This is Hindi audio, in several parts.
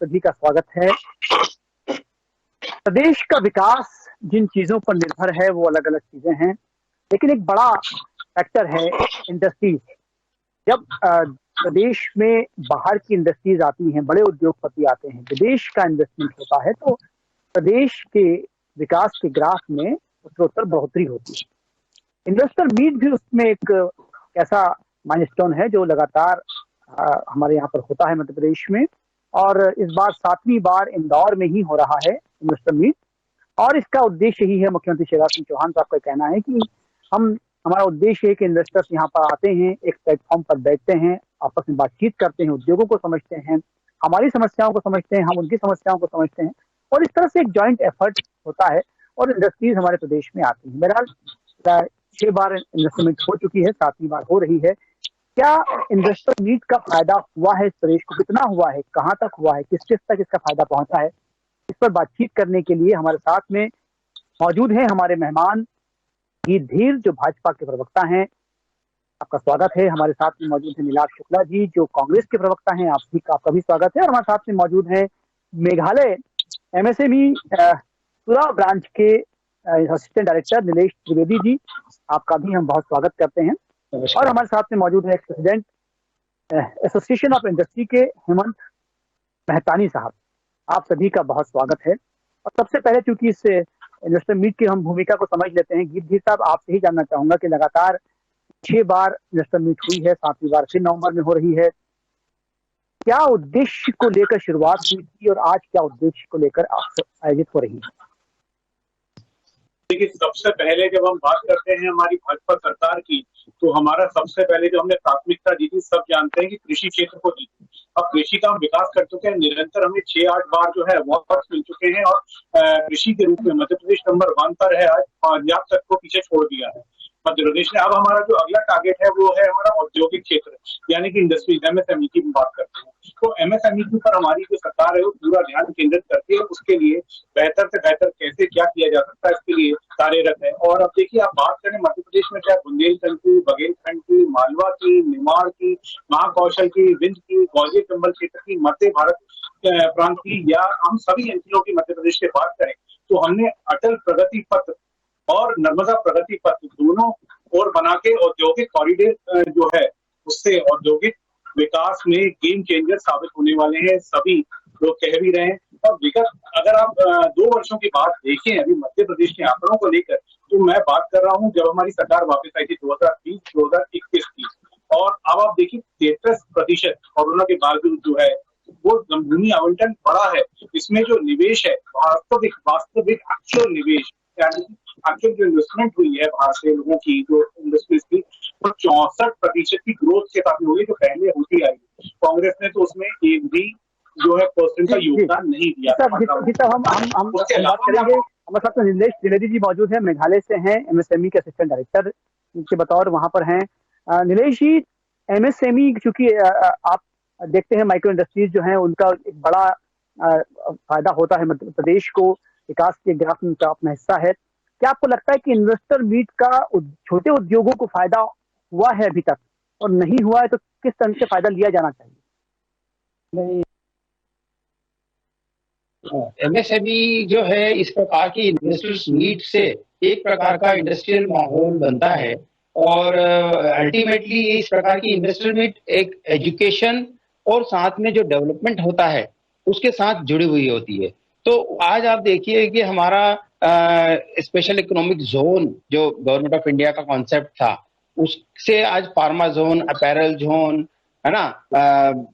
सभी का स्वागत है। प्रदेश का विकास जिन चीजों पर निर्भर है वो अलग अलग चीजें हैं, लेकिन एक बड़ा फैक्टर है इंडस्ट्रीज। जब प्रदेश में बाहर की इंडस्ट्रीज आती हैं, बड़े उद्योगपति आते हैं, विदेश का इन्वेस्टमेंट होता है, तो प्रदेश के विकास के ग्राफ में उत्तरोत्तर बढ़ोतरी होती है। इन्वेस्टर मीट भी उसमें एक ऐसा माइलस्टोन है जो लगातार हमारे यहाँ पर होता है मध्य प्रदेश में, और इस बार 7वीं बार इंदौर में ही हो रहा है इन्वेस्टर मीट। और इसका उद्देश्य यही है, मुख्यमंत्री शिवराज सिंह चौहान साहब का कहना है कि हमारा उद्देश्य है कि इन्वेस्टर्स यहाँ पर आते हैं, एक प्लेटफॉर्म पर बैठते हैं, आपस में बातचीत करते हैं, उद्योगों को समझते हैं, हमारी समस्याओं को समझते हैं, हम उनकी समस्याओं को समझते हैं, और इस तरह से एक जॉइंट एफर्ट होता है और इंडस्ट्रीज हमारे प्रदेश में आती है। बहरहाल 6 बार इन्वेस्टमेंट हो चुकी है, 7वीं बार हो रही है। क्या इन्वेस्टर मीट का फायदा हुआ है इस प्रदेश को? कितना हुआ है, कहाँ तक हुआ है, किस किस तक इसका फायदा पहुंचा है? इस पर बातचीत करने के लिए हमारे साथ में मौजूद हैं हमारे मेहमान गीत धीर, जो भाजपा के प्रवक्ता हैं। आपका स्वागत है। हमारे साथ में मौजूद है नीलाभ शुक्ला जी, जो कांग्रेस के प्रवक्ता हैं। आपका भी स्वागत है। और हमारे साथ में मौजूद है मेघालय एमएसएमई तुरा ब्रांच के असिस्टेंट डायरेक्टर नीलेश त्रिवेदी जी, आपका भी हम बहुत स्वागत करते हैं। और हमारे साथ में मौजूद है प्रेसिडेंट एसोसिएशन ऑफ इंडस्ट्री के हेमंत मेहतानी साहब, आप सभी का बहुत स्वागत है। और सबसे पहले चूंकि इस इन्वेस्टर मीट की हम भूमिका को समझ लेते हैं, गीत धीर साहब, आपसे ही जानना चाहूंगा कि लगातार 6 बार इन्वेस्टर मीट हुई है, 7वीं बार फिर नवंबर में हो रही है। क्या उद्देश्य को लेकर शुरुआत हुई थी और आज क्या उद्देश्य को लेकर आयोजित हो रही है? देखिए, सबसे पहले जब हम बात करते हैं हमारी भाजपा सरकार की, तो हमारा सबसे पहले जो हमने प्राथमिकता दी थी, सब जानते हैं कि कृषि क्षेत्र को दी थी। अब कृषि का हम विकास कर चुके हैं, निरंतर हमें 6-8 बार जो है अवार्ड मिल चुके हैं, और कृषि के रूप में मध्य प्रदेश नंबर 1 पर है। आज पंजाब तक को पीछे छोड़ दिया है मध्य प्रदेश ने। अब हमारा जो अगला टारगेट है वो है हमारा औद्योगिक क्षेत्र, यानी कि इंडस्ट्रीज, एमएसएमई की बात करते हैं। तो एमएसएमई के ऊपर हमारी जो सरकार है वो पूरा ध्यान केंद्रित करती है, उसके लिए बेहतर से बेहतर कैसे क्या किया जा सकता है इसके लिए कार्यरत है। और अब देखिए, आप बात करें मध्य प्रदेश में, चाहे बुंदेलखंड की, बघेलखंड की, मालवा की, निमाड़ की, महाकौशल की, विंध्य की, ग्वालियर चंबल क्षेत्र की, मध्य भारत प्रांत की, या हम सभी एनजीओ की मध्य प्रदेश की बात करें, तो हमने अटल प्रगति पथ और नर्मदा प्रगति पथ दोनों और बना के औद्योगिक कॉरिडोर जो है उससे औद्योगिक विकास में गेम चेंजर साबित होने वाले हैं, सभी लोग कह भी रहे हैं। और विगत अगर आप 2 वर्षों की बात देखें अभी मध्य प्रदेश के आंकड़ों को लेकर, तो मैं बात कर रहा हूं जब हमारी सरकार वापस आई थी 2020-2021 की, और अब आप देखिए 33% कोरोना के बावजूद जो है वो भूमि आवंटन बढ़ा है। इसमें जो निवेश है, वास्तविक एक्चुअल निवेश, यानी एक्चुअल जो इन्वेस्टमेंट हुई है बाहर से लोगों की, जो इंडस्ट्रीज की, वो 64% की ग्रोथ के साथ हुई, जो पहले होती आई। कांग्रेस ने तो उसमें एक भी जो है परसेंट का योगदान नहीं दिया। हम बात करेंगे। हमारे साथ में नीलेश त्रिवेदी जी मौजूद है, मेघालय से हैं, एमएसएमई के असिस्टेंट डायरेक्टर के बतौर वहां पर हैं। नीलेश जी, एमएसएमई चूंकि आप देखते हैं माइक्रो इंडस्ट्रीज जो है उनका एक बड़ा फायदा होता है मध्य प्रदेश को, विकास के ग्राफ में उनका अपना हिस्सा है। क्या आपको लगता है कि इन्वेस्टर मीट का छोटे उद्योगों को फायदा हुआ है अभी तक, और नहीं हुआ है तो किस तरह से फायदा लिया जाना चाहिए? नहीं, एमएसएमई जो है इस प्रकार की इन्वेस्टर्स मीट से एक प्रकार का इंडस्ट्रियल माहौल बनता है, और अल्टीमेटली इस प्रकार की इन्वेस्टर मीट एक एजुकेशन और साथ में जो डेवलपमेंट होता है उसके साथ जुड़ी हुई होती है। तो आज आप देखिए कि हमारा स्पेशल इकोनॉमिक जोन जो गवर्नमेंट ऑफ इंडिया का कॉन्सेप्ट था, उससे आज फार्मा जोन, अपैरल जोन, है ना,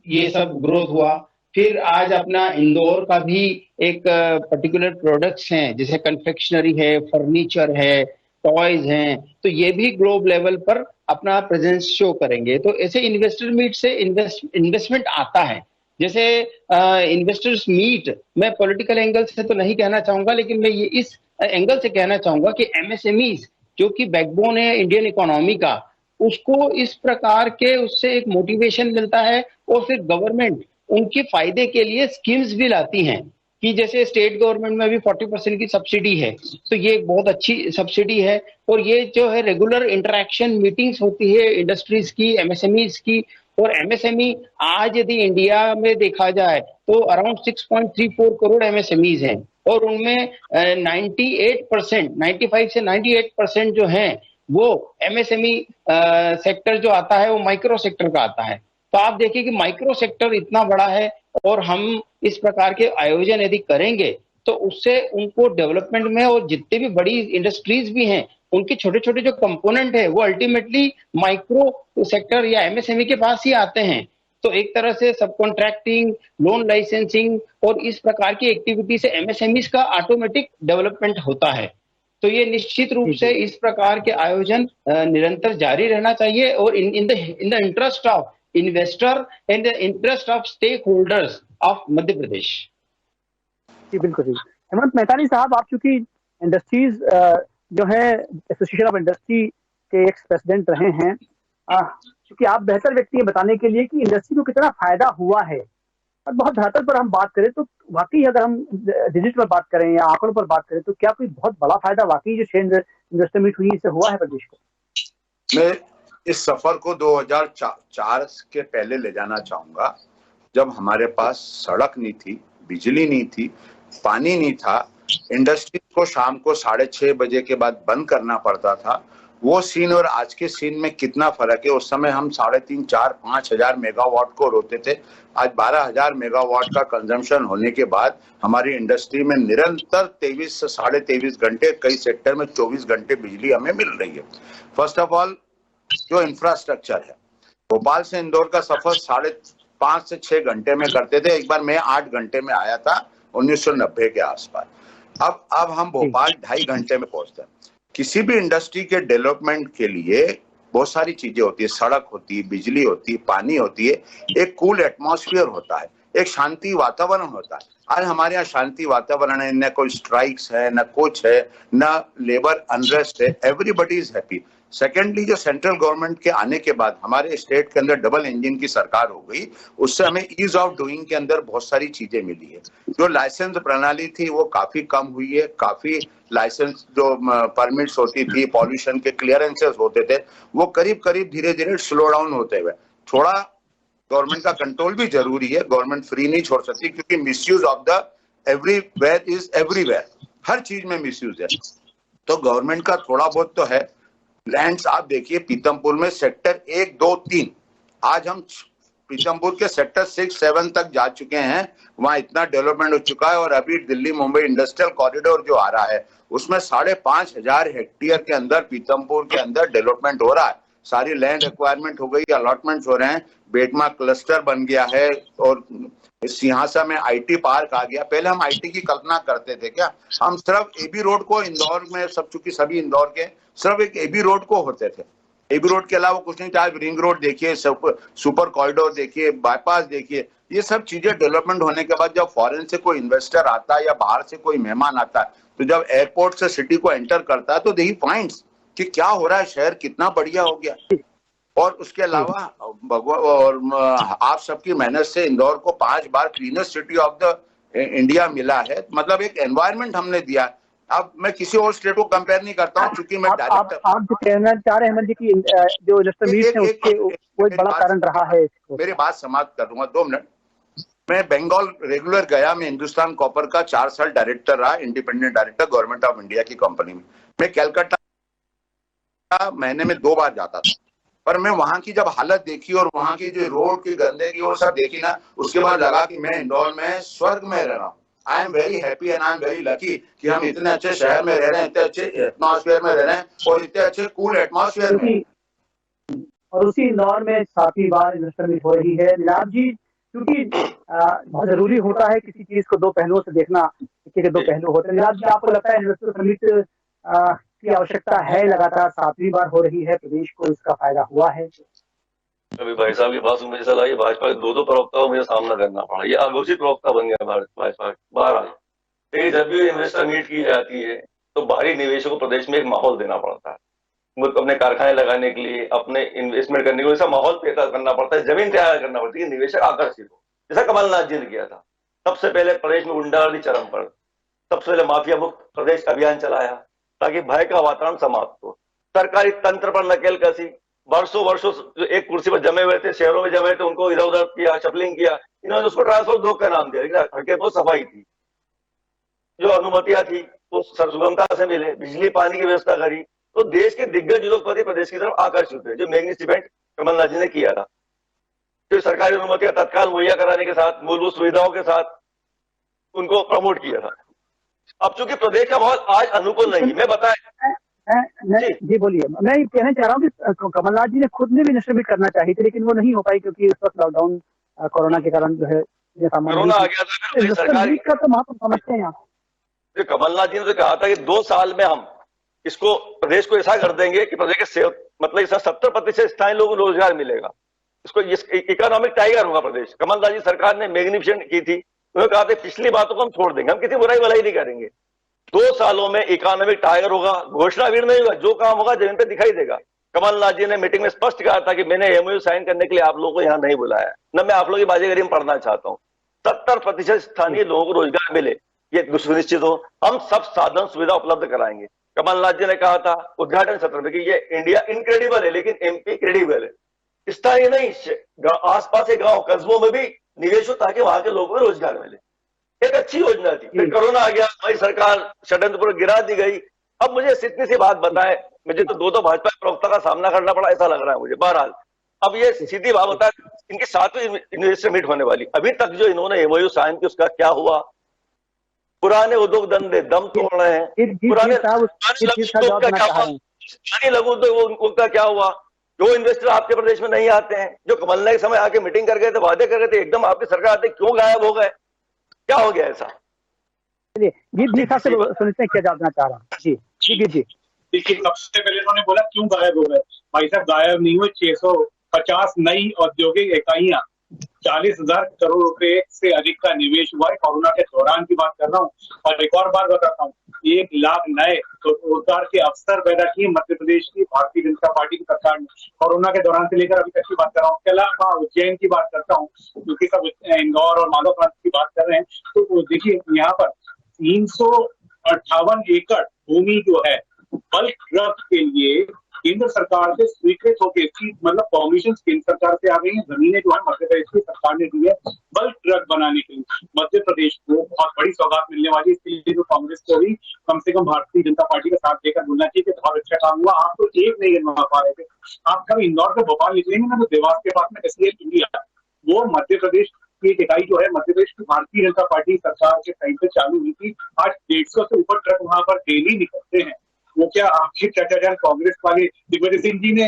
ये सब ग्रोथ हुआ। फिर आज अपना इंदौर का भी एक पर्टिकुलर प्रोडक्ट्स हैं, जैसे कन्फेक्शनरी है, फर्नीचर है, टॉयज हैं, तो ये भी ग्लोब लेवल पर अपना प्रेजेंस शो करेंगे। तो ऐसे इन्वेस्टर मीट से इन्वेस्टमेंट आता है। जैसे इन्वेस्टर्स मीट, मैं पॉलिटिकल एंगल से तो नहीं कहना चाहूंगा, लेकिन मैं ये इस एंगल से कहना चाहूंगा कि एमएसएमईज जो कि बैकबोन है इंडियन इकोनॉमी का, उसको इस प्रकार के उससे एक मोटिवेशन मिलता है, और फिर गवर्नमेंट उनके फायदे के लिए स्कीम्स भी लाती हैं कि जैसे स्टेट गवर्नमेंट में भी 40% की सब्सिडी है, तो ये एक बहुत अच्छी सब्सिडी है। और ये जो है रेगुलर इंटरेक्शन मीटिंग्स होती है इंडस्ट्रीज की, एमएसएमईज की, और एमएसएमई आज यदि इंडिया में देखा जाए तो अराउंड 6.34 करोड़ एमएसएमईज हैं, और उनमें 98%, 95 से 98% जो हैं वो एमएसएमई सेक्टर जो आता है वो माइक्रो सेक्टर का आता है। तो आप देखिए कि माइक्रो सेक्टर इतना बड़ा है, और हम इस प्रकार के आयोजन यदि करेंगे तो उससे उनको डेवलपमेंट में, और जितने भी बड़ी इंडस्ट्रीज भी हैं उनके छोटे छोटे जो कंपोनेंट है वो अल्टीमेटली माइक्रो सेक्टर या एमएसएमई के पास ही आते हैं। तो एक तरह से सब कॉन्ट्रैक्टिंग, लोन लाइसेंसिंग और इस प्रकार की एक्टिविटी से एमएसएमई का ऑटोमेटिक डेवलपमेंट होता है। तो ये निश्चित रूप से इस प्रकार के आयोजन निरंतर जारी रहना चाहिए, और in the interest of investor and the interest of stakeholders of Madhya Pradesh. जी बिल्कुल जी। हेमंत मेहतानी साहब, आप चूंकि इंडस्ट्रीज जो है एसोसिएशन ऑफ इंडस्ट्री के एक्स प्रेसिडेंट रहे हैं, क्योंकि आप बेहतर व्यक्ति हैं बताने के लिए कि इंडस्ट्री को कितना फायदा हुआ है। और बहुत धरातल पर हम बात करें तो वाकई अगर हम डिजिट पर बात करें या आंकड़ों पर बात करें तो क्या कोई बहुत बड़ा फायदा वाकई जो 6 इन्वेस्टर मीट हुई इससे हुआ है प्रदेश को? मैं इस सफर को 2004 के पहले ले जाना चाहूंगा, जब हमारे पास सड़क नहीं थी, बिजली नहीं थी, पानी नहीं था, इंडस्ट्री को शाम को 6:30 बजे के बाद बंद करना पड़ता था। वो सीन और आज के सीन में कितना फर्क है। उस समय हम 3.5, 4, 5 हजार मेगावाट को रोते थे। आज 12,000 मेगावाट का कंजम्पशन होने के बाद हमारी इंडस्ट्री में निरंतर 23 से 23.5 घंटे, कई सेक्टर में 24 घंटे बिजली हमें मिल रही है। फर्स्ट ऑफ ऑल जो इंफ्रास्ट्रक्चर है, भोपाल से इंदौर का सफर 5.5 से 6 घंटे में करते थे। एक बार मैं 8 घंटे में आया था 1990 के आसपास। अब हम भोपाल 2.5 घंटे में पहुंचते हैं। किसी भी इंडस्ट्री के डेवलपमेंट के लिए बहुत सारी चीजें होती है, सड़क होती है, बिजली होती है, पानी होती है, एक कूल एटमॉस्फेयर होता है, एक शांति वातावरण होता है। आज हमारे यहाँ शांति वातावरण है, न कोई स्ट्राइक्स है, न कुछ है, न लेबर अनरेस्ट है, एवरीबडी इज हैप्पी। सेकेंडली, जो सेंट्रल गवर्नमेंट के आने के बाद हमारे स्टेट के अंदर डबल इंजन की सरकार हो गई, उससे हमें ईज ऑफ डूइंग के अंदर बहुत सारी चीजें मिली है। जो लाइसेंस प्रणाली थी वो काफी कम हुई है, काफी लाइसेंस जो परमिट्स होती थी, पॉल्यूशन के क्लियरेंसेस होते थे, वो करीब करीब धीरे धीरे स्लो डाउन होते हुए, थोड़ा गवर्नमेंट का कंट्रोल भी जरूरी है। गवर्नमेंट फ्री नहीं छोड़ सकती, क्योंकि misuse of the everywhere is everywhere, हर चीज में मिसयूज है। तो गवर्नमेंट का थोड़ा बहुत तो है। लैंड्स आप देखिए, पीतमपुर में सेक्टर 1, 2, 3, आज हम पीतमपुर के सेक्टर 6, 7 तक जा चुके हैं। वहां इतना डेवलपमेंट हो चुका है। और अभी दिल्ली मुंबई इंडस्ट्रियल कॉरिडोर जो आ रहा है, उसमें 5,500 हेक्टेयर के अंदर पीतमपुर के अंदर डेवलपमेंट हो रहा है। सारी लैंड रिक्वायरमेंट हो गई, अलॉटमेंट हो रहे हैं, बेटमा क्लस्टर बन गया है, और सिंहासा में आईटी पार्क आ गया। पहले हम आईटी की कल्पना करते थे क्या? हम सिर्फ एबी रोड को इंदौर में, सब चूंकि सभी इंदौर के सिर्फ एक एबी रोड को होते थे। एबी रोड के अलावा कुछ नहीं था। रिंग रोड देखिए, सुपर कॉरिडोर देखिए, बाईपास देखिए, ये सब चीजें डेवलपमेंट होने के बाद जब फॉरेन से कोई इन्वेस्टर आता है या बाहर से कोई मेहमान आता है, तो जब एयरपोर्ट से सिटी को एंटर करता है तो ही फाइंड्स कि क्या हो रहा है, शहर कितना बढ़िया हो गया। और उसके अलावा और आप सबकी मेहनत से इंदौर को 5 बार cleanest city of the India मिला है। मतलब एक एनवायरनमेंट हमने दिया। अब मैं किसी और स्टेट को कंपेयर नहीं करता हूँ, क्योंकि मैं डायरेक्टर। आप जो कहना चाह रहे हैं हेमंत जी की जो इन्वेस्टर मीट है उसके वो एक बड़ा कारण रहा है। मेरी बात समाप्त कर दूंगा, 2 मिनट। मैं बंगाल रेगुलर गया, मैं हिंदुस्तान कॉपर का 4 साल डायरेक्टर रहा, independent director government of India की कंपनी में। मैं कलकत्ता महीने में 2 बार जाता था, पर मैं वहां की जब हालत देखी और वहां की जो रोड की गंदगी और सब देखी ना, उसके बाद लगा कि मैं इंदौर में स्वर्ग में रह रहा हूँ। I am very happy and I am very lucky कि हम इतने अच्छे शहर में रह रहे हैं, इतने अच्छे एटमॉस्फेयर में रह रहे हैं, और इतने अच्छे कूल एटमॉस्फेयर में। और उसी इंदौर में 7वीं बार इन्वेस्टर मीट हो रही है। नीलाभ जी, क्योंकि बहुत जरूरी होता है किसी चीज को 2 पहलुओं से देखना, सिक्के के 2 पहलू होते हैं। नीलाभ जी, आपको लगता है इन्वेस्टर मीट की आवश्यकता है? लगातार 7वीं बार हो रही है, प्रदेश को इसका फायदा हुआ है? अभी भाई साहब की बात सुन मुझे चला, ये भाजपा के 2 प्रवक्ताओं में सामना करना पड़ा। ये आघोषित प्रवक्ता बन गया भाजपा बाहर। लेकिन जब भी इन्वेस्टर मीट की जाती है तो बाहरी निवेशकों को प्रदेश में एक माहौल देना पड़ता है। अपने कारखाने लगाने के लिए, अपने इन्वेस्टमेंट करने के लिए ऐसा माहौल पैदा करना पड़ता है, जमीन तैयार करना पड़ती है, निवेशक आकर्षित हो। जैसा कमलनाथ जी ने किया था। सबसे पहले प्रदेश में गुंडागर्दी चरम पर, सबसे पहले माफिया मुक्त प्रदेश का अभियान चलाया ताकि भय का वातावरण समाप्त हो। सरकारी तंत्र पर नकेल कसी, वर्षों वर्षों जो एक कुर्सी पर जमे हुए थे, शहरों में जमे थे, उनको इधर उधर किया, शफलिंग किया, इन्होंने उसको ट्रांसफर 2 का नाम दिया, लेकिन हकीकत वो सफाई थी। जो अनुमतियां थी वो सुगमता से मिले, बिजली पानी की व्यवस्था करी, तो देश के दिग्गज उद्योगपति प्रदेश की तरफ आकर्षित हुए, जो मैग्निफिसेंट कमलनाथ जी ने किया था। तो सरकारी अनुमतियां तत्काल मुहैया कराने के साथ, मूलभूत सुविधाओं के साथ उनको प्रमोट किया था। अब चूंकि प्रदेश का माहौल आज अनुकूल नहीं, मैं बताया जी बोलिए। मैं ये कहना चाह रहा हूँ कि कमलनाथ जी ने खुद ने भी इंडस्ट्रियल मीट करना चाहिए थी, लेकिन वो नहीं हो पाई क्योंकि उस वक्त लॉकडाउन कोरोना के कारण जो है कोरोना आ गया था। इंडस्ट्रियल मीट का तो महत्व समझते हैं आप। कमलनाथ जी ने तो कहा था कि 2 साल में हम इसको प्रदेश को ऐसा कर देंगे कि प्रदेश के मतलब इसका 70% स्थानीय लोगों को रोजगार मिलेगा, इसको इकोनॉमिक टाइगर होगा प्रदेश। कमलनाथ जी सरकार ने मैग्निफिसेंट की थी, उन्होंने कहा था पिछली बातों को हम छोड़ देंगे, हम किसी बुराई भलाई नहीं करेंगे, 2 सालों में इकोनॉमिक टाइगर होगा, घोषणावीर नहीं होगा, जो काम होगा जमीन पे दिखाई देगा। कमलनाथ जी ने मीटिंग में स्पष्ट कहा था कि मैंने एमओयू साइन करने के लिए आप लोगों को यहाँ नहीं बुलाया, न मैं आप लोगों की बाजीगरी में पढ़ना चाहता हूँ। 70% स्थानीय लोगों को रोजगार मिले, ये सुनिश्चित हो, हम सब साधन सुविधा उपलब्ध कराएंगे। कमलनाथ जी ने कहा था उद्घाटन सत्र में कि ये इंडिया इनक्रेडिबल है लेकिन एमपी क्रेडिबल है। स्थानीय नहीं, आसपास के गांव कस्बों में भी निवेश हो ताकि वहां के लोगों को रोजगार मिले। एक अच्छी योजना थी। फिर कोरोना आ गया, हमारी सरकार षड्यंत्र गिरा दी गई। अब मुझे इतनी सी बात बताए, मुझे तो 2 भाजपा प्रवक्ता का सामना करना पड़ा, ऐसा लग रहा है मुझे। बहरहाल अब ये सीधी बात बताए, इनकी 7वीं इन्वेस्टर मीट होने वाली, अभी तक जो इन्होंने एमओयू साइन की उसका क्या हुआ? पुराने उद्योग धंधे दम तोड़ रहे हैं, पुराने लघु उद्योग का क्या हुआ? जो इन्वेस्टर आपके प्रदेश में नहीं आते हैं, जो कमलनाथ के समय आके मीटिंग कर गए थे, वादे कर गए थे, एकदम आपकी सरकार आते क्यों गायब हो गए? क्या हो गया ऐसा? जी से सुनते हैं क्या जानना चाह रहा हूँ। जी देखिए, सबसे पहले उन्होंने बोला क्यों गायब हो गए। भाई साहब, गायब नहीं हुए। 650 नई औद्योगिक इकाइयां, 40,000 करोड़ रुपए से अधिक का निवेश हुआ है। कोरोना के दौरान की बात कर रहा हूँ। और एक और बात बताता हूँ, 1 लाख नए रोजगार के अवसर पैदा किए मध्य प्रदेश की भारतीय जनता पार्टी की सरकार ने, कोरोना के दौरान से लेकर अभी तक की बात कर रहा हूँ। इसके अलावा उज्जैन की बात करता हूँ, क्योंकि सब इंदौर और माधव प्रांत की बात कर रहे हैं। तो देखिए, यहाँ पर 358 एकड़ भूमि जो है बल्क ड्रग के लिए केंद्र सरकार से स्वीकृत होकर, इसकी मतलब परमिशन केंद्र सरकार से आ गई है। जमीनें जो है मध्य प्रदेश की सरकार ने दी है बल्क ड्रग बनाने के लिए। मध्य प्रदेश को बहुत बड़ी सौगात मिलने वाली है। इसके लिए तो कांग्रेस को भी कम से कम भारतीय जनता पार्टी का साथ देकर बोलना चाहिए कि बहुत अच्छा काम हुआ। आप तो एक नहीं गिनवा पा रहे थे। आप कभी इंदौर से भोपाल निकलेंगे ना, तो देवास के पास में एसएल इंडिया, वो मध्य प्रदेश की एक इकाई जो है मध्य प्रदेश की भारतीय जनता पार्टी सरकार के टाइम पे चालू हुई थी। आज 150 से ऊपर ट्रक वहां पर डेली निकलते हैं। वो क्या आपके चाचा कांग्रेस वाले दिग्विजय सिंह जी ने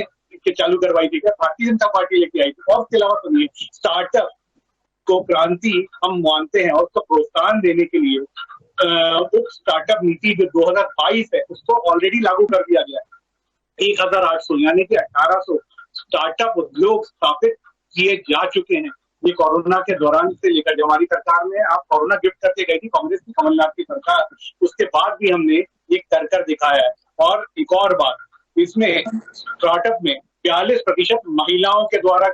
चालू करवाई थी? क्या भारतीय जनता पार्टी लेके आई थी? और उसके अलावा सुनिए, स्टार्टअप को क्रांति हम मानते हैं और उसको प्रोत्साहन देने के लिए उप स्टार्टअप नीति जो 2022 है उसको ऑलरेडी लागू कर दिया गया है। 1800 यानी कि 1800 स्टार्टअप उद्योग स्थापित किए जा चुके हैं। ये कोरोना के दौरान से लेकर जब हमारी सरकार में आप कोरोना गिफ्ट करके गई थी कांग्रेस की, कमलनाथ की सरकार, उसके बाद भी हमने ये कर दिखाया है। और एक और बात, इसमें स्टार्टअप में 42% महिलाओं के द्वारा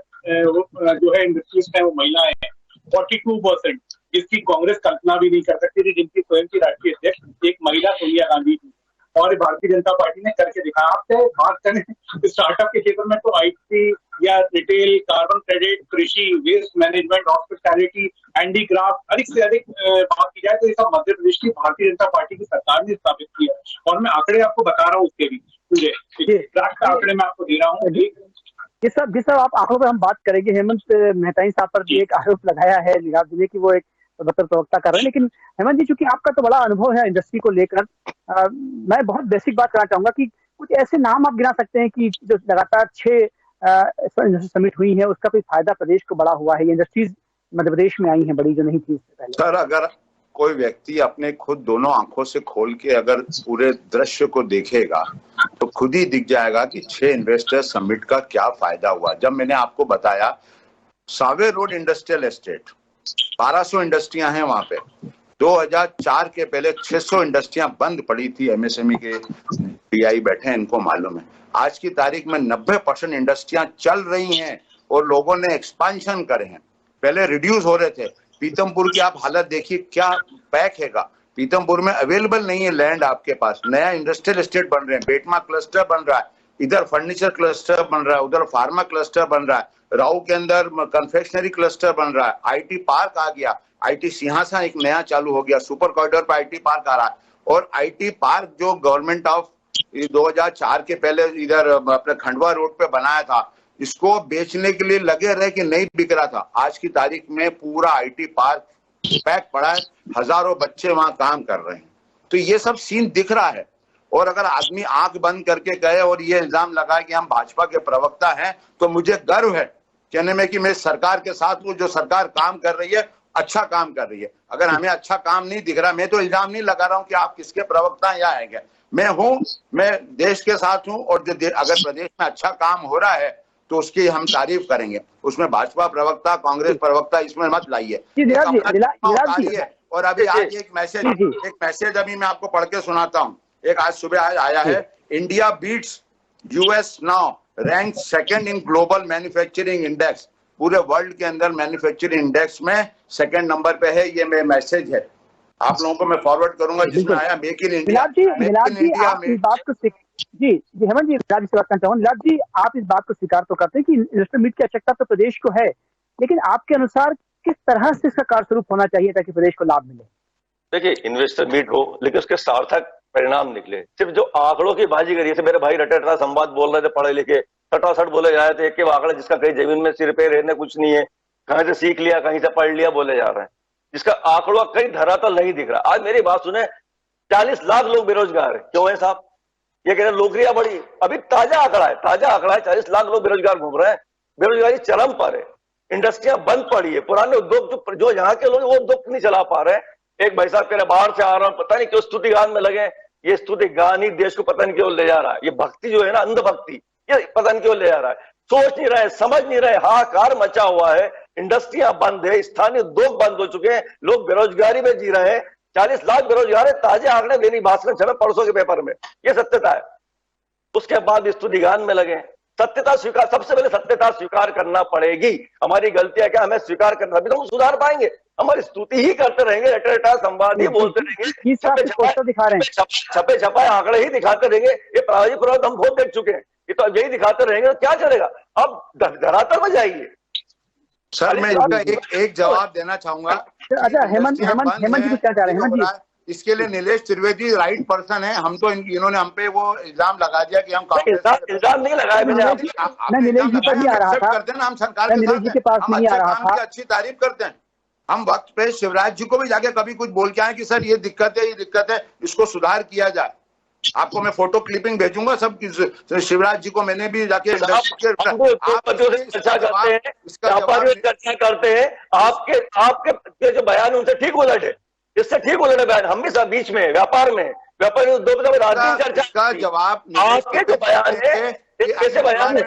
जो है इंडस्ट्रीज है वो महिलाएं हैं। 42%, जिसकी कांग्रेस कल्पना भी नहीं कर सकती थी, जिनकी स्वयं की राष्ट्रीय अध्यक्ष एक महिला सोनिया गांधी थी। और भारतीय जनता पार्टी ने करके दिखाया। आप चाहे बात करें स्टार्टअप के क्षेत्र में तो आईटी या रिटेल, कार्बन क्रेडिट, कृषि, वेस्ट मैनेजमेंट, हॉस्पिटैलिटी, हैंडीक्राफ्ट, अधिक से अधिक बात की जाए तो ये सब मध्य प्रदेश की भारतीय जनता पार्टी की सरकार ने स्थापित किया। और मैं आंकड़े आपको बता रहा हूँ उसके भी पूरे आंकड़े मैं आपको दे रहा हूँ। जिस सब आप आंकड़ों पर हम बात करेंगे, हेमंत मेहतानी साहब पर भी एक आरोप लगाया है निगाह जी ने कि वो एक प्रवक्ता कर रहे हैं। लेकिन हेमंत जी, चूंकि आपका तो बड़ा अनुभव है इंडस्ट्री को लेकर, मैं बहुत बेसिक बात करना चाहूंगा कि कुछ ऐसे नाम आप गिना सकते हैं कि जो लगातार 6 समिट हुई है, उसका कोई फायदा प्रदेश को बड़ा हुआ है? ये इंडस्ट्रीज मध्य प्रदेश में आई हैं बड़ी, जो नहीं थी इससे पहले। सर, अगर कोई व्यक्ति अपने खुद दोनों आंखों से खोल के अगर पूरे दृश्य को देखेगा तो खुद ही दिख जाएगा कि 6 इन्वेस्टर समिट का क्या फायदा हुआ। जब मैंने आपको बताया सावे रोड इंडस्ट्रियल एस्टेट, 1200 इंडस्ट्रियां हैं वहां पे। 2004 के पहले 600 इंडस्ट्रियां बंद पड़ी थी। एमएसएमई के पीआई बैठे हैं, इनको मालूम है। आज की तारीख में 90% इंडस्ट्रियां चल रही हैं और लोगों ने एक्सपांशन करे हैं। पहले रिड्यूस हो रहे थे। पीतमपुर की आप हालत देखिए, क्या पैक हैगा। पीतमपुर में अवेलेबल नहीं है लैंड आपके पास। नया इंडस्ट्रियल एस्टेट बन रहे हैं, बेटमा क्लस्टर बन रहा है, इधर फर्नीचर क्लस्टर बन रहा है, उधर फार्मा क्लस्टर बन रहा है, राऊ के अंदर कन्फेक्शनरी क्लस्टर बन रहा है, आईटी पार्क आ गया, आईटी सिंहासन एक नया चालू हो गया, सुपर कॉरिडोर पर आईटी पार्क आ रहा है। और आईटी पार्क जो गवर्नमेंट ऑफ 2004 के पहले इधर अपने खंडवा रोड पे बनाया था, इसको बेचने के लिए लगे रहे कि नहीं बिक रहा था। आज की तारीख में पूरा आईटी पार्क पैक पड़ा है, हजारों बच्चे वहां काम कर रहे हैं। तो ये सब सीन दिख रहा है। और अगर आदमी आंख बंद करके गए और ये इल्जाम लगाए कि हम भाजपा के प्रवक्ता हैं, तो मुझे गर्व है कहने में कि मैं सरकार के साथ हूं। जो सरकार काम कर रही है, अच्छा काम कर रही है। अगर हमें अच्छा काम नहीं दिख रहा, मैं तो इल्जाम नहीं लगा रहा हूं कि आप किसके प्रवक्ता हैं या आएंगे। मैं देश के साथ हूं, और अगर प्रदेश में अच्छा काम हो रहा है तो उसकी हम तारीफ करेंगे। उसमें भाजपा प्रवक्ता, कांग्रेस प्रवक्ता इसमें मत लाइए। और अभी आज एक मैसेज अभी मैं आपको पढ़ के सुनाता हूँ। एक आज सुबह आया है, India beats US now rank second in global manufacturing index. पूरे वर्ल्ड के अंदर मैन्युफैक्चरिंग इंडेक्स में सेकंड नंबर पे है। ये मेरा मैसेज है, आप लोगों को मैं फॉरवर्ड करूंगा, जिसमें आया मेक इन इंडिया। जी हेमंत जी, राज्य से बात करना चाहूँ। लाभ जी, आप इस बात को स्वीकार तो करते हैं कि इंडस्ट्रियल मीट की आवश्यकता तो प्रदेश को है, लेकिन आपके अनुसार किस तरह से इसका कार्यस्वरूप होना चाहिए ताकि प्रदेश को लाभ मिले? देखिए, इन्वेस्टर मीट हो लेकिन उसके सार्थक परिणाम निकले। सिर्फ जो आंकड़ों की बाजी करी है, मेरे भाई रटा संवाद बोल रहे थे, पढ़े लिखे सटासट बोले जा रहे थे, एक आंकड़ा जिसका कहीं जमीन में सिर पे रहने कुछ नहीं है, कहीं से सीख लिया, कहीं से पढ़ लिया बोले जा रहे हैं, जिसका आंकड़ा कहीं धरातल नहीं दिख रहा। आज मेरी बात सुने, 40 लाख लोग बेरोजगार है। क्यों है साहब? ये कह रहे नौकरियां बढ़ी। अभी ताजा आंकड़ा है 40 लाख लोग बेरोजगार घूम रहे हैं। बेरोजगारी चरम पर है, इंडस्ट्रियां बंद पड़ी है, पुराने उद्योग जो यहाँ के लोग वो उद्योग नहीं चला पा रहे हैं। एक भाई साहब कह रहे बाहर से आ रहा हूं, पता नहीं क्यों स्तुति गान में लगे। ये स्तुति गान ही देश को पता नहीं क्यों ले जा रहा है। ये भक्ति जो है ना, अंध भक्ति, ये पता नहीं क्यों ले जा रहा है। सोच नहीं रहे, समझ नहीं रहे, हाहाकार मचा हुआ है। इंडस्ट्रियां बंद है, स्थानीय उद्योग बंद हो चुके हैं, लोग बेरोजगारी में जी रहे हैं। 40 लाख बेरोजगार है। ताजे आंकड़े दैनिक भास्कर छपे परसों के पेपर में, ये सत्यता है। उसके बाद स्तुति गान में लगे। सत्यता स्वीकार, सबसे पहले सत्यता स्वीकार करना पड़ेगी। हमारी गलतियां क्या, हमें स्वीकार करना, अभी तो हम सुधार पाएंगे। हमारी स्तुति ही करते रहेंगे, रटा संवाद ही बोलते रहेंगे, छपे छपाए आंकड़े ही दिखाते रहेंगे। ये प्रायोगिक प्रयोग हम बहुत देख चुके हैं। ये तो यही दिखाते रहेंगे तो क्या चलेगा? अब धरातल में जाइए। सर मैं इसका एक जवाब देना चाहूंगा। अच्छा, हेमंत जी क्या चाह रहे हैं? हेमंत जी, इसके लिए नीलेश त्रिवेदी राइट पर्सन है। हम तो इन्होंने हम पे वो इल्जाम लगा दिया कि हम इल्जाम नहीं लगाया मैंने। नीलेश जी पर ही आ रहा था, करते हैं ना, हम सरकार के पास नहीं आ रहा था, अच्छी तारीफ करते हैं। हम वक्त पे शिवराज जी को भी जाके कभी कुछ बोल के आए कि सर ये दिक्कत है, इसको सुधार किया जाए। आपको मैं फोटो क्लिपिंग भेजूंगा सब। शिवराज जी को मैंने भी जाके चर्चा करते हैं। आपके जो बयान उनसे ठीक उलट है, इससे ठीक उलट बयान। हम भी सब बीच में व्यापार में राजनीति चर्चा का जवाब आपके जो बयान है, कैसे बयान है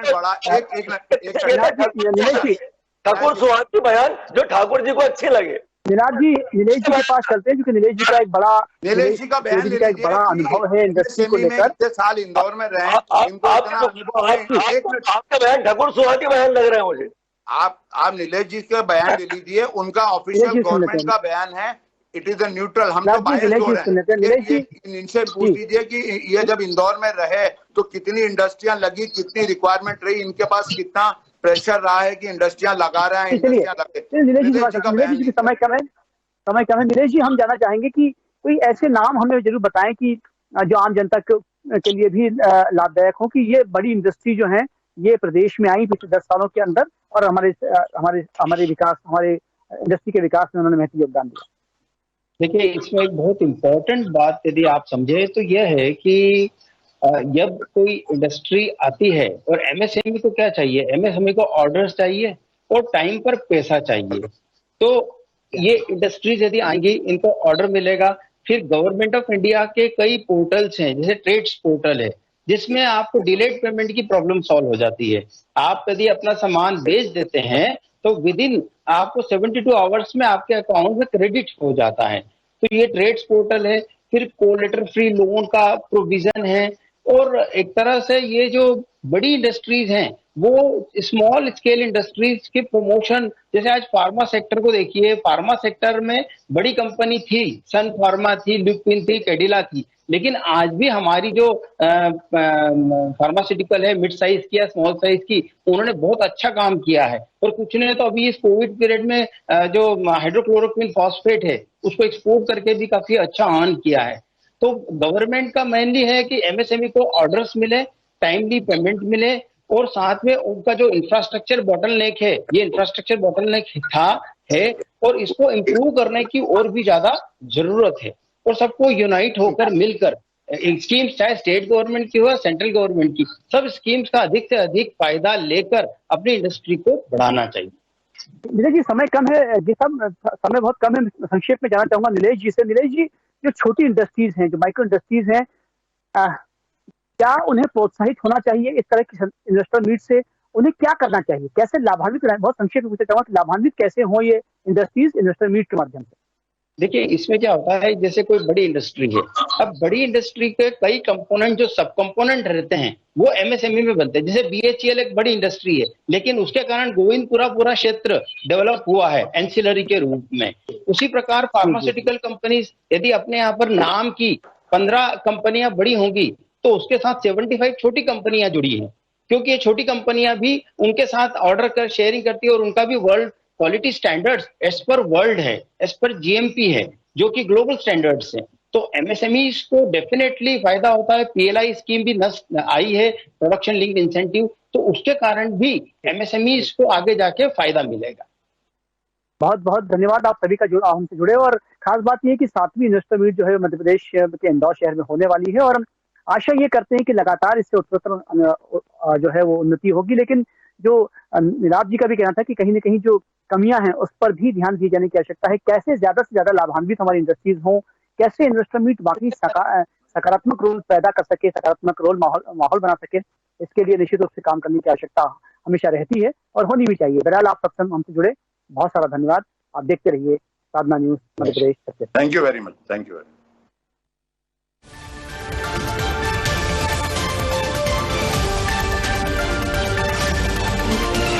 ठाकुर सुहाग की बयान जो ठाकुर जी को अच्छे लगे। नीलेश जी के पास चलते हैं, क्योंकि नीलेश जी का एक बड़ा अनुभव है इंडस्ट्री को लेकर। इतने साल इंदौर में रहे, आपका बयान ठाकुर सुहाग के बयान लग रहे हैं मुझे। आप नीलेश जी का बयान ले लीजिए, उनका ऑफिशियल गवर्नमेंट का बयान है। It is a neutral. हम तो बायस हो रहे हैं। इनसे पूछ लीजिए कि ये जब इंदौर में रहे तो कितनी इंडस्ट्रियां लगी, कितनी रिक्वायरमेंट रही, इनके पास कितना प्रेशर रहा है कि इंडस्ट्रियां लगा रहे हैं। नीलेश जी समय कम है। नीलेश जी, हम जानना चाहेंगे कि कोई ऐसे नाम हमें जरूर बताएं कि जो आम जनता के लिए भी लाभदायक हो, कि ये बड़ी इंडस्ट्री जो है ये प्रदेश में आई पिछले 10 सालों के अंदर, और हमारे विकास, हमारे इंडस्ट्री के विकास में उन्होंने महत्वपूर्ण योगदान दिया। देखिए, इसमें एक बहुत इंपॉर्टेंट बात यदि आप समझे तो यह है कि जब कोई इंडस्ट्री आती है, और एमएसएमई को क्या चाहिए, एमएसएमई को ऑर्डर्स चाहिए और टाइम पर पैसा चाहिए। तो ये इंडस्ट्रीज यदि आएंगी, इनको ऑर्डर मिलेगा, फिर गवर्नमेंट ऑफ इंडिया के कई पोर्टल्स हैं, जैसे ट्रेड्स पोर्टल है, जिसमें आपको डिलेड पेमेंट की प्रॉब्लम सॉल्व हो जाती है। आप यदि अपना सामान बेच देते हैं तो विद इन आपको 72 आवर्स में आपके अकाउंट में क्रेडिट हो जाता है। तो ये ट्रेड्स पोर्टल है। फिर कोलेटर फ्री लोन का प्रोविजन है। और एक तरह से ये जो बड़ी इंडस्ट्रीज हैं वो स्मॉल स्केल इंडस्ट्रीज के प्रमोशन, जैसे आज फार्मा सेक्टर को देखिए, फार्मा सेक्टर में बड़ी कंपनी थी, सन फार्मा थी, लुपिन थी, कैडिला थी, लेकिन आज भी हमारी जो फार्मास्यूटिकल है, मिड साइज की या स्मॉल साइज की, उन्होंने बहुत अच्छा काम किया है। और कुछ ने तो अभी इस कोविड पीरियड में जो हाइड्रोक्लोरोक्विन फॉस्फेट है उसको एक्सपोर्ट करके भी काफी अच्छा अर्न किया है। तो गवर्नमेंट का मेनली है कि एमएसएमई को ऑर्डर्स मिले, टाइमली पेमेंट मिले, और साथ में उनका जो इंफ्रास्ट्रक्चर बॉटलनेक है, ये इंफ्रास्ट्रक्चर बॉटलनेक था है, और इसको इम्प्रूव करने की और भी ज्यादा जरूरत है। और सबको यूनाइट होकर मिलकर स्कीम्स, चाहे स्टेट गवर्नमेंट की हो या सेंट्रल गवर्नमेंट की, सब स्कीम्स का अधिक से अधिक फायदा लेकर अपनी इंडस्ट्री को बढ़ाना चाहिए। नीलेश जी, समय कम है जी, सब समय बहुत कम है, संक्षेप में जानना चाहूंगा नीलेश जी से। नीलेश जी, जो छोटी इंडस्ट्रीज हैं, जो माइक्रो इंडस्ट्रीज हैं, क्या उन्हें प्रोत्साहित होना चाहिए इस तरह की इन्वेस्टर मीट से? उन्हें क्या करना चाहिए, कैसे लाभान्वित रहें? बहुत संक्षेप में पूछना चाहूंगा कि लाभान्वित कैसे हो ये इंडस्ट्रीज इन्वेस्टर मीट के माध्यम से? देखिए, इसमें क्या होता है, जैसे कोई बड़ी इंडस्ट्री है, अब बड़ी इंडस्ट्री के कई कंपोनेंट, जो सब कंपोनेंट रहते हैं, वो एमएसएमई में बनते हैं। जैसे बीएचईएल एक बड़ी इंडस्ट्री है, लेकिन उसके कारण गोविंदपुरा पूरा क्षेत्र डेवलप हुआ है एंसिलरी के रूप में। उसी प्रकार फार्मास्यूटिकल कंपनीज, यदि अपने यहाँ पर नाम की 15 कंपनियां बड़ी होंगी, तो उसके साथ 75 छोटी कंपनियां जुड़ी हैं, क्योंकि ये छोटी कंपनियां भी उनके साथ ऑर्डर कर शेयरिंग करती है, और उनका भी world quality standards as per world है, एज पर जीएमपी है, जो कि ग्लोबल स्टैंडर्ड्स हैं। तो एमएसएमई को डेफिनेटली फायदा होता है। पीएलआई स्कीम भी आई है, प्रोडक्शन लिंक्ड इंसेंटिव, तो उसके कारण भी एमएसएमई को आगे जाके फायदा मिलेगा। बहुत बहुत धन्यवाद आप सभी का जो हमसे जुड़े। और खास बात यह है कि 7वीं इन्वेस्टर मीट जो है मध्य प्रदेश के इंदौर शहर में होने वाली है, और हम आशा ये करते हैं कि लगातार इससे उत्तरोत्तर जो है वो उन्नति होगी। लेकिन जो नीलाभ जी का भी कहना था कि कहीं ना कहीं जो कमियां हैं उस पर भी ध्यान दिए जाने की आवश्यकता है। कैसे ज्यादा से ज्यादा लाभान्वित हमारी इंडस्ट्रीज हों, कैसे इन्वेस्टर मीट वाकई सकारात्मक रोल पैदा कर सके, सकारात्मक रोल माहौल बना सके, इसके लिए निश्चित रूप से काम करने की आवश्यकता हमेशा रहती है और होनी भी चाहिए। बहरहाल आप सबसे हमसे जुड़े, बहुत सारा धन्यवाद। आप देखते रहिए Sadhna news Madhya Pradesh. Thank you very much. Thank you very much.